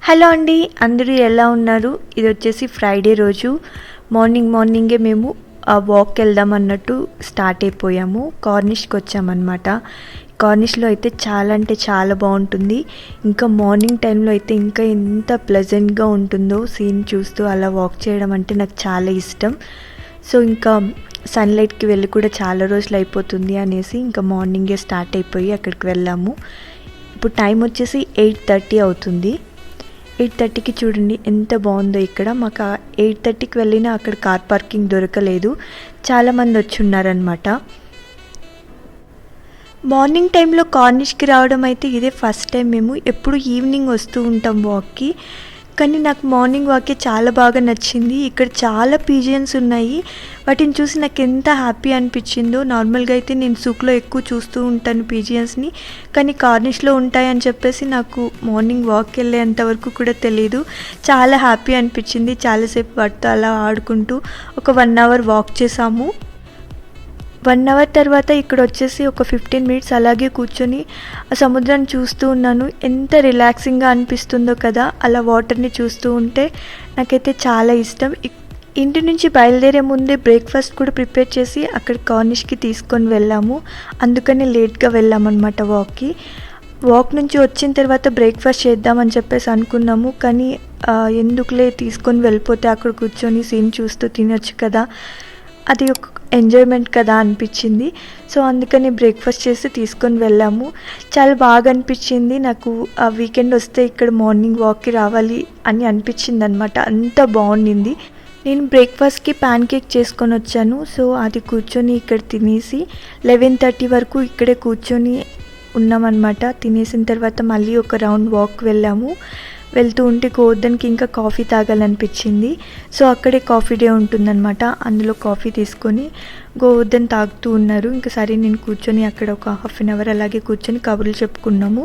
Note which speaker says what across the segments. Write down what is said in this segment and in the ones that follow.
Speaker 1: Hello అండి, అందరూ ఎలా ఉన్నారు? ఇది వచ్చేసి ఫ్రైడే రోజు మార్నింగే మేము వాక్కి వెళ్దాం అన్నట్టు స్టార్ట్ అయిపోయాము. కార్నిష్కి వచ్చామన్నమాట. కార్నిష్లో అయితే చాలా అంటే చాలా బాగుంటుంది. ఇంకా మార్నింగ్ టైంలో అయితే ఇంకా ఎంత ప్లెజెంట్గా ఉంటుందో సీన్ చూస్తూ అలా వాక్ చేయడం అంటే నాకు చాలా ఇష్టం. సో ఇంకా సన్లైట్కి వెళ్ళి కూడా చాలా రోజులు అయిపోతుంది అనేసి ఇంకా మార్నింగే స్టార్ట్ అయిపోయి అక్కడికి వెళ్ళాము. ఇప్పుడు టైం వచ్చేసి 8:30 అవుతుంది. 8:30కి చూడండి ఎంత బాగుందో. ఇక్కడ మాకు 8:30కి వెళ్ళినా అక్కడ కార్ పార్కింగ్ దొరకలేదు. చాలామంది వచ్చి ఉన్నారనమాట. మార్నింగ్ టైంలో కార్నిష్కి రావడం అయితే ఇదే ఫస్ట్ టైం. మేము ఎప్పుడు ఈవినింగ్ వస్తూ ఉంటాం వాక్కి, కానీ నాకు మార్నింగ్ వాకే చాలా బాగా నచ్చింది. ఇక్కడ చాలా పీజియన్స్ ఉన్నాయి. వాటిని చూసి నాకు ఎంత హ్యాపీ అనిపించిందో. నార్మల్గా అయితే నేను సూక్లో ఎక్కువ చూస్తూ ఉంటాను పీజియన్స్ని, కానీ కార్నిష్లో ఉంటాయని చెప్పేసి నాకు మార్నింగ్ వాక్కి వెళ్ళేంత వరకు కూడా తెలియదు. చాలా హ్యాపీ అనిపించింది. చాలాసేపు వాటితో అలా ఆడుకుంటూ ఒక 1 అవర్ వాక్ చేసాము. 1 అవర్ తర్వాత ఇక్కడ వచ్చేసి ఒక 15 మినిట్స్ అలాగే కూర్చొని ఆ సముద్రాన్ని చూస్తూ ఉన్నాను. ఎంత రిలాక్సింగ్గా అనిపిస్తుందో కదా అలా వాటర్ని చూస్తూ ఉంటే. నాకైతే చాలా ఇష్టం. ఇంటి నుంచి బయలుదేరే ముందే బ్రేక్ఫాస్ట్ కూడా ప్రిపేర్ చేసి అక్కడ కార్నిష్కి తీసుకొని వెళ్ళాము. అందుకని లేట్గా వెళ్ళామన్నమాట వాక్కి. వాక్ నుంచి వచ్చిన తర్వాత బ్రేక్ఫాస్ట్ చేద్దామని చెప్పేసి అనుకున్నాము, కానీ ఎందుకులే తీసుకొని వెళ్ళిపోతే అక్కడ కూర్చొని సీన్ చూస్తూ తినొచ్చు కదా, అది ఒక ఎంజాయ్మెంట్ కదా అనిపించింది. సో అందుకని బ్రేక్ఫాస్ట్ చేసి తీసుకొని వెళ్ళాము. చాలా బాగా అనిపించింది నాకు. ఆ వీకెండ్ వస్తే ఇక్కడ మార్నింగ్ వాక్కి రావాలి అని అనిపించింది అనమాట. అంత బాగుండింది. నేను బ్రేక్ఫాస్ట్కి ప్యాన్ కేక్ చేసుకొని వచ్చాను. సో అది కూర్చొని ఇక్కడ తినేసి 11:30 వరకు ఇక్కడే కూర్చొని ఉన్నామన్నమాట. తినేసిన తర్వాత మళ్ళీ ఒక రౌండ్ వాక్ వెళ్ళాము. వెళ్తూ ఉంటే గోవర్ధన్కి ఇంకా కాఫీ తాగాలనిపించింది. సో అక్కడే కాఫీ డే ఉంటుందన్నమాట. అందులో కాఫీ తీసుకొని గోవర్ధన్ తాగుతూ ఉన్నారు. ఇంకా సరే నేను కూర్చొని అక్కడ ఒక 1/2 అవర్ అలాగే కూర్చొని కబుర్లు చెప్పుకున్నాము.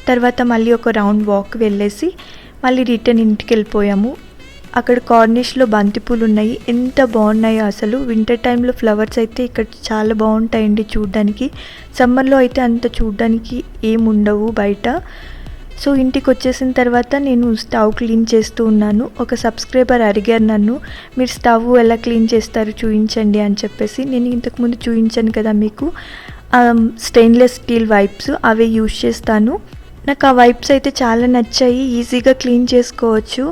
Speaker 1: తర్వాత మళ్ళీ ఒక రౌండ్ వాక్ వెళ్ళేసి మళ్ళీ రిటర్న్ ఇంటికి వెళ్ళిపోయాము. అక్కడ కార్నిష్లో బంతిపూలు ఉన్నాయి. ఎంత బాగున్నాయో అసలు. వింటర్ టైంలో ఫ్లవర్స్ అయితే ఇక్కడ చాలా బాగుంటాయండి చూడ్డానికి. సమ్మర్లో అయితే అంత చూడ్డానికి ఏముండవు బయట. సో ఇంటికి వచ్చేసిన తర్వాత నేను స్టవ్ క్లీన్ చేస్తూ ఉన్నాను. ఒక సబ్స్క్రైబర్ అడిగారు నన్ను, మీరు స్టవ్ ఎలా క్లీన్ చేస్తారు చూపించండి అని చెప్పేసి. నేను ఇంతకుముందు చూపించాను కదా మీకు స్టెయిన్లెస్ స్టీల్ వైప్స్, అవే యూజ్ చేస్తాను. నాకు ఆ వైప్స్ అయితే చాలా నచ్చాయి. ఈజీగా క్లీన్ చేసుకోవచ్చు.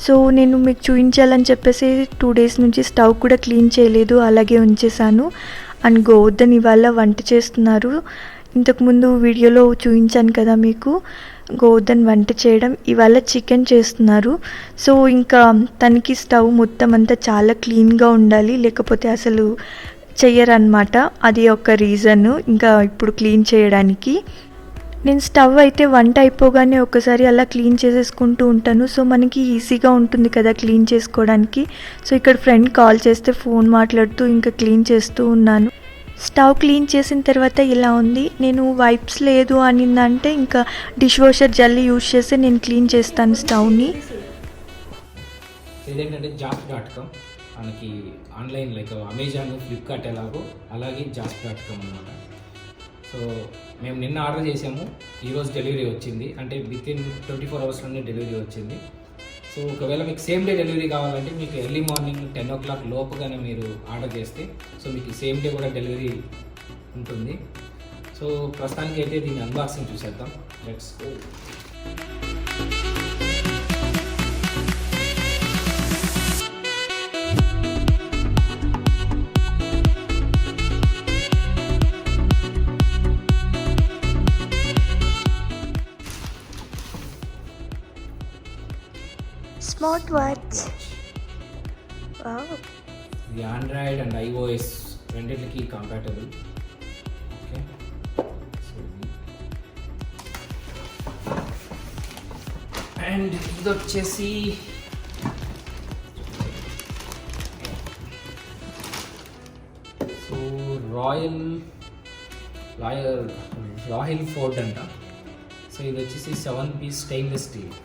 Speaker 1: సో నేను మీకు చూపించాలని చెప్పేసి 2 డేస్ నుంచి స్టవ్ కూడా క్లీన్ చేయలేదు, అలాగే ఉంచేసాను. అండ్ గోవర్ధన్ ఇవాళ వంట చేస్తున్నారు. ఇంతకుముందు వీడియోలో చూపించాను కదా మీకు గోవర్ధన్ వంట చేయడం. ఇవాళ చికెన్ చేస్తున్నారు. సో ఇంకా తనకి స్టవ్ మొత్తం అంతా చాలా క్లీన్గా ఉండాలి, లేకపోతే అసలు చెయ్యరన్నమాట. అది ఒక రీజను ఇంకా ఇప్పుడు క్లీన్ చేయడానికి. నేను స్టవ్ అయితే వంట అయిపోగానే ఒకసారి అలా క్లీన్ చేసేసుకుంటూ ఉంటాను. సో మనకి ఈజీగా ఉంటుంది కదా క్లీన్ చేసుకోవడానికి. సో ఇక్కడ ఫ్రెండ్ కాల్ చేస్తే ఫోన్ మాట్లాడుతూ ఇంకా క్లీన్ చేస్తూ ఉన్నాను. స్టవ్ క్లీన్ చేసిన తర్వాత ఇలా ఉంది. నేను వైప్స్ లేదు అనిందంటే ఇంకా డిష్ వాషర్ జల్లి యూజ్ చేసి నేను క్లీన్ చేస్తాను స్టవ్ని.
Speaker 2: ఇదేంటంటే Jazp.com మనకి ఆన్లైన్ లైక్ అమెజాన్, ఫ్లిప్కార్ట్ ఎలాగో అలాగే Jazp.com అనమాట. సో మేము నిన్న ఆర్డర్ చేసాము, ఈరోజు డెలివరీ వచ్చింది. అంటే వితిన్ 24 అవర్స్లోనే డెలివరీ వచ్చింది. సో ఒకవేళ మీకు సేమ్ డే డెలివరీ కావాలంటే మీకు ఎర్లీ మార్నింగ్ 10 o'clock లోపుగానే మీరు ఆర్డర్ చేస్తే సో మీకు సేమ్ డే కూడా డెలివరీ ఉంటుంది. సో ప్రస్తుతానికి అయితే దీన్ని అన్బాక్సింగ్ చూసేద్దాం. Let's go.
Speaker 1: Smart watch. Wow.
Speaker 2: ఇది ఆండ్రాయిడ్ అండ్ iOS రెండింటికి కంపాటబుల్. ఓకే, సో అండ్ ఇది వచ్చేసి సో రాయల్ ఫోర్డ్ అంట. సో ఇది వచ్చేసి 7 piece స్టెయిన్లెస్ స్టీల్.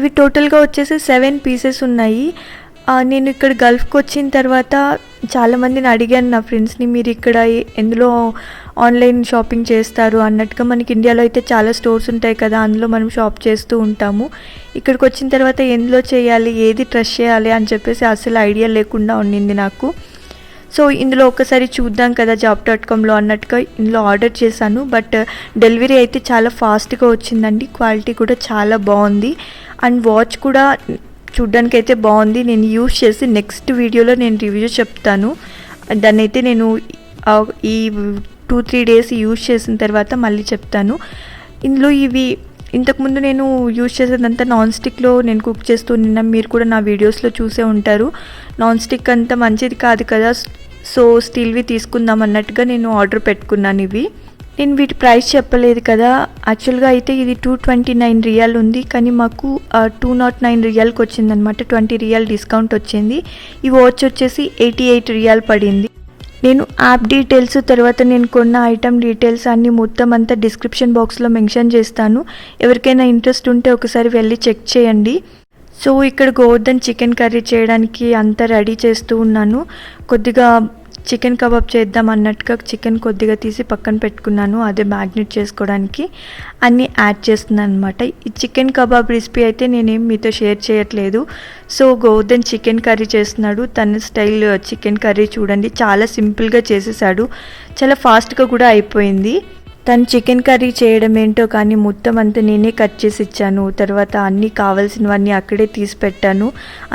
Speaker 1: ఇవి టోటల్గా వచ్చేసి 7 పీసెస్ ఉన్నాయి. నేను ఇక్కడ గల్ఫ్కి వచ్చిన తర్వాత చాలామందిని అడిగాను నా ఫ్రెండ్స్ని, మీరు ఇక్కడ ఎందులో ఆన్లైన్ షాపింగ్ చేస్తారు అన్నట్టుగా. మనకి ఇండియాలో అయితే చాలా స్టోర్స్ ఉంటాయి కదా, అందులో మనం షాప్ చేస్తూ ఉంటాము. ఇక్కడికి వచ్చిన తర్వాత ఎందులో చేయాలి, ఏది ట్రస్ట్ చేయాలి అని చెప్పేసి అసలు ఐడియా లేకుండా ఉండింది నాకు. సో ఇందులో ఒకసారి చూద్దాం కదా Jazp.comలో అన్నట్టుగా ఇందులో ఆర్డర్ చేశాను. బట్ డెలివరీ అయితే చాలా ఫాస్ట్గా వచ్చిందండి. క్వాలిటీ కూడా చాలా బాగుంది. అండ్ వాచ్ కూడా చూడ్డానికి అయితే బాగుంది. నేను యూజ్ చేసి నెక్స్ట్ వీడియోలో నేను రివ్యూ చెప్తాను. దాన్ని అయితే నేను ఈ 2-3 డేస్ యూజ్ చేసిన తర్వాత మళ్ళీ చెప్తాను. ఇందులో ఇవి ఇంతకుముందు నేను యూజ్ చేసేదంతా నాన్ స్టిక్లో నేను కుక్ చేస్తూ నిన్న మీరు కూడా నా వీడియోస్లో చూసే ఉంటారు. నాన్ స్టిక్ అంత మంచిది కాదు కదా, సో స్టీల్వి తీసుకుందాం అన్నట్టుగా నేను ఆర్డర్ పెట్టుకున్నాను ఇవి. నేను వీటి ప్రైస్ చెప్పలేదు కదా, యాక్చువల్గా అయితే ఇది 229 రియాల్ ఉంది, కానీ మాకు 209 రియాల్కి వచ్చిందనమాట. 20 రియాల్ డిస్కౌంట్ వచ్చింది. ఈ వాచ్ వచ్చేసి 88 రియాల్ పడింది. నేను యాప్ డీటెయిల్స్ తర్వాత నేను కొన్న ఐటమ్ డీటెయిల్స్ అన్నీ మొత్తం అంతా డిస్క్రిప్షన్ బాక్స్లో మెన్షన్ చేస్తాను. ఎవరికైనా ఇంట్రెస్ట్ ఉంటే ఒకసారి వెళ్ళి చెక్ చేయండి. సో ఇక్కడ గోవర్ధన్ చికెన్ కర్రీ చేయడానికి అంతా రెడీ చేస్తూ ఉన్నాను. కొద్దిగా చికెన్ కబాబ్ చేద్దాం అన్నట్టుగా చికెన్ కొద్దిగా తీసి పక్కన పెట్టుకున్నాను, అదే మ్యాగ్నేట్ చేసుకోవడానికి అన్నీ యాడ్ చేస్తున్నాను అనమాట. ఈ చికెన్ కబాబ్ రెసిపీ అయితే నేనేం మీతో షేర్ చేయట్లేదు. సో గోవర్ధన్ చికెన్ కర్రీ చేస్తున్నాడు. తన స్టైల్ చికెన్ కర్రీ చూడండి, చాలా సింపుల్గా చేసేసాడు, చాలా ఫాస్ట్గా కూడా అయిపోయింది. తను చికెన్ కర్రీ చేయడం ఏంటో కానీ మొత్తం అంతా నేనే కట్ చేసి ఇచ్చాను. తర్వాత అన్నీ కావాల్సినవన్నీ అక్కడే తీసి పెట్టాను.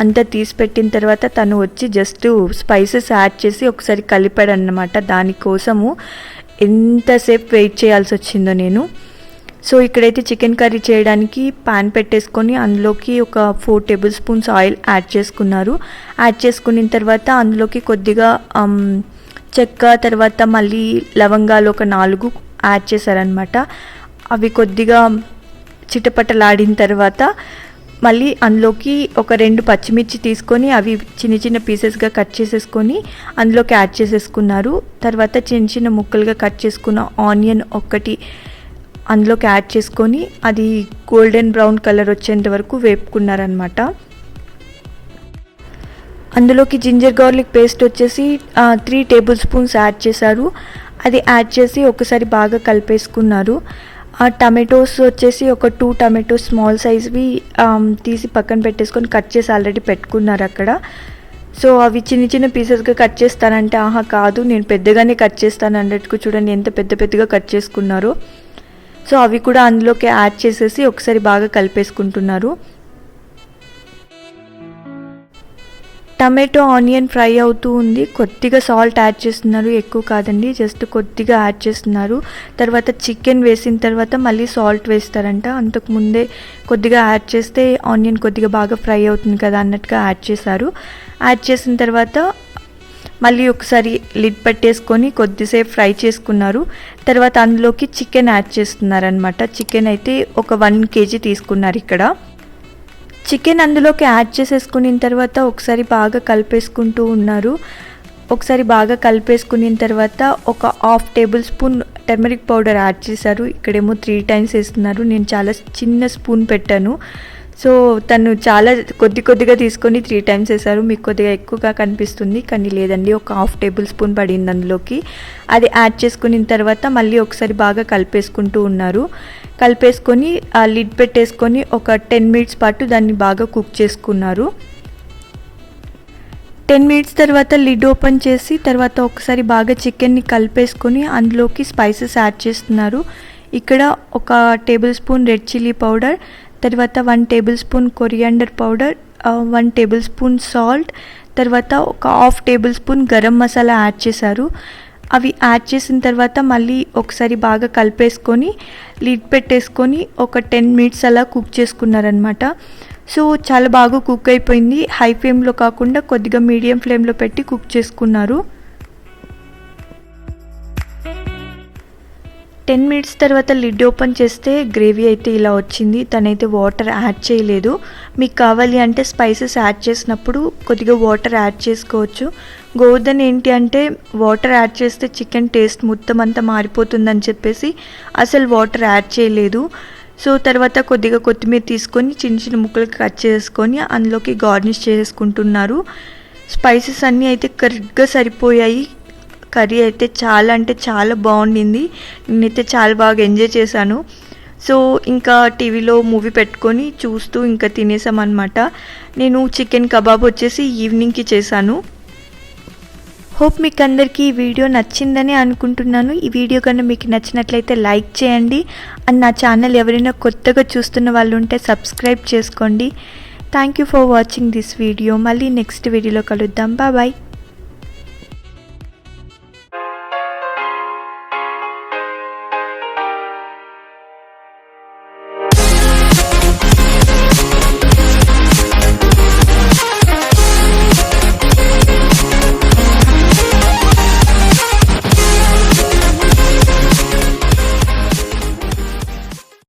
Speaker 1: అంతా తీసి పెట్టిన తర్వాత తను వచ్చి జస్ట్ స్పైసెస్ యాడ్ చేసి ఒకసారి కలిపాడు అన్నమాట. దానికోసము ఎంతసేపు వెయిట్ చేయాల్సి వచ్చిందో నేను. సో ఇక్కడైతే చికెన్ కర్రీ చేయడానికి పాన్ పెట్టేసుకొని అందులోకి ఒక 4 టేబుల్ స్పూన్స్ ఆయిల్ యాడ్ చేసుకున్నారు. యాడ్ చేసుకున్న తర్వాత అందులోకి కొద్దిగా చెక్క, తర్వాత మళ్ళీ లవంగాలు ఒక 4 యాడ్ చేశారనమాట. అవి కొద్దిగా చిటపటలాడిన తర్వాత మళ్ళీ అందులోకి ఒక 2 పచ్చిమిర్చి తీసుకొని అవి చిన్న చిన్న పీసెస్గా కట్ చేసేసుకొని అందులోకి యాడ్ చేసేసుకున్నారు. తర్వాత చిన్న చిన్న ముక్కలుగా కట్ చేసుకున్న ఆనియన్ ఒకటి అందులోకి యాడ్ చేసుకొని అది గోల్డెన్ బ్రౌన్ కలర్ వచ్చేంత వరకు వేపుకున్నారనమాట. అందులోకి జింజర్ గార్లిక్ పేస్ట్ వచ్చేసి 3 టేబుల్ స్పూన్స్ యాడ్ చేశారు. అది యాడ్ చేసి ఒకసారి బాగా కలిపేసుకున్నారు. టమాటోస్ వచ్చేసి ఒక 2 టమాటోస్ స్మాల్ సైజ్వి తీసి పక్కన పెట్టేసుకొని కట్ చేసి ఆల్రెడీ పెట్టుకున్నారు అక్కడ. సో అవి చిన్న చిన్న పీసెస్గా కట్ చేస్తానంటే కాదు నేను పెద్దగానే కట్ చేస్తాను అన్నట్టుకు చూడండి ఎంత పెద్ద పెద్దగా కట్ చేసుకున్నారు. సో అవి కూడా అందులోకి యాడ్ చేసేసి ఒకసారి బాగా కలిపేసుకుంటున్నారు. టమాటో ఆనియన్ ఫ్రై అవుతూ ఉంది. కొద్దిగా సాల్ట్ యాడ్ చేస్తున్నారు, ఎక్కువ కాదండి, జస్ట్ కొద్దిగా యాడ్ చేస్తున్నారు. తర్వాత చికెన్ వేసిన తర్వాత మళ్ళీ సాల్ట్ వేస్తారంట. అంతకుముందే కొద్దిగా యాడ్ చేస్తే ఆనియన్ కొద్దిగా బాగా ఫ్రై అవుతుంది కదా అన్నట్టుగా యాడ్ చేశారు. యాడ్ చేసిన తర్వాత మళ్ళీ ఒకసారి లిడ్ పెట్టేసుకొని కొద్దిసేపు ఫ్రై చేసుకున్నారు. తర్వాత అందులోకి చికెన్ యాడ్ చేస్తున్నారనమాట. చికెన్ అయితే ఒక 1 kg తీసుకున్నారు ఇక్కడ. చికెన్ అందులోకి యాడ్ చేసేసుకున్న తర్వాత ఒకసారి బాగా కలిపేసుకుంటూ ఉన్నారు. ఒకసారి బాగా కలిపేసుకున్న తర్వాత ఒక 1/2 table spoon turmeric powder add చేశారు. ఇక్కడేమో 3 టైమ్స్ వేస్తున్నారు. నేను చాలా చిన్న స్పూన్ పెట్టాను. సో తను చాలా కొద్దిగా తీసుకొని 3 టైమ్స్ వేశారు. మీకు కొద్దిగా ఎక్కువగా కనిపిస్తుంది, కానీ లేదండి, ఒక 1/2 టేబుల్ స్పూన్ పడింది అందులోకి. అది యాడ్ చేసుకున్న తర్వాత మళ్ళీ ఒకసారి బాగా కలిపేసుకుంటూ ఉన్నారు. కలిపేసుకొని ఆ లిడ్ పెట్టేసుకొని ఒక 10 మినిట్స్ పాటు దాన్ని బాగా కుక్ చేసుకున్నారు. 10 మినిట్స్ తర్వాత లిడ్ ఓపెన్ చేసి తర్వాత ఒకసారి బాగా చికెన్ని కలిపేసుకొని అందులోకి స్పైసెస్ యాడ్ చేస్తున్నారు. ఇక్కడ ఒక table spoon red chilli powder, తర్వాత 1 table spoon coriander powder, 1 table spoon salt, తర్వాత ఒక 1/2 table spoon garam masala add చేశారు. అవి యాడ్ చేసిన తర్వాత మళ్ళీ ఒకసారి బాగా కలిపేసుకొని లిడ్ పెట్టేసుకొని ఒక 10 మినిట్స్ అలా కుక్ చేసుకున్నారనమాట. సో చాలా బాగా కుక్ అయిపోయింది. హై ఫ్లేమ్లో కాకుండా కొద్దిగా మీడియం ఫ్లేమ్లో పెట్టి కుక్ చేసుకున్నారు. 10 మినిట్స్ తర్వాత లిడ్ ఓపెన్ చేస్తే గ్రేవీ అయితే ఇలా వచ్చింది. తనైతే వాటర్ యాడ్ చేయలేదు. మీకు కావాలి అంటే స్పైసెస్ యాడ్ చేసినప్పుడు కొద్దిగా వాటర్ యాడ్ చేసుకోవచ్చు. గోవర్ధన్ ఏంటి అంటే వాటర్ యాడ్ చేస్తే చికెన్ టేస్ట్ మొత్తం అంతా మారిపోతుందని చెప్పేసి అసలు వాటర్ యాడ్ చేయలేదు. సో తర్వాత కొద్దిగా కొత్తిమీర తీసుకొని చిన్న చిన్న ముక్కలకి కట్ చేసుకొని అందులోకి గార్నిష్ చేసుకుంటున్నారు. స్పైసెస్ అన్నీ అయితే కరెక్ట్గా సరిపోయాయి. కర్రీ అయితే చాలా అంటే చాలా బాగుండింది. నేనైతే చాలా బాగా ఎంజాయ్ చేశాను. సో ఇంకా టీవీలో మూవీ పెట్టుకొని చూస్తూ ఇంకా తినేసామన్నమాట. నేను చికెన్ కబాబ్ వచ్చేసి ఈవినింగ్కి చేశాను. హోప్ మీకు అందరికీ ఈ వీడియో నచ్చిందని అనుకుంటున్నాను. ఈ వీడియో కన్నా మీకు నచ్చినట్లయితే లైక్ చేయండి. అండ్ నా ఛానల్ ఎవరైనా కొత్తగా చూస్తున్న వాళ్ళు ఉంటే సబ్స్క్రైబ్ చేసుకోండి. Thank you for watching this video. మళ్ళీ నెక్స్ట్ వీడియోలో కలుద్దాం. బాయ్.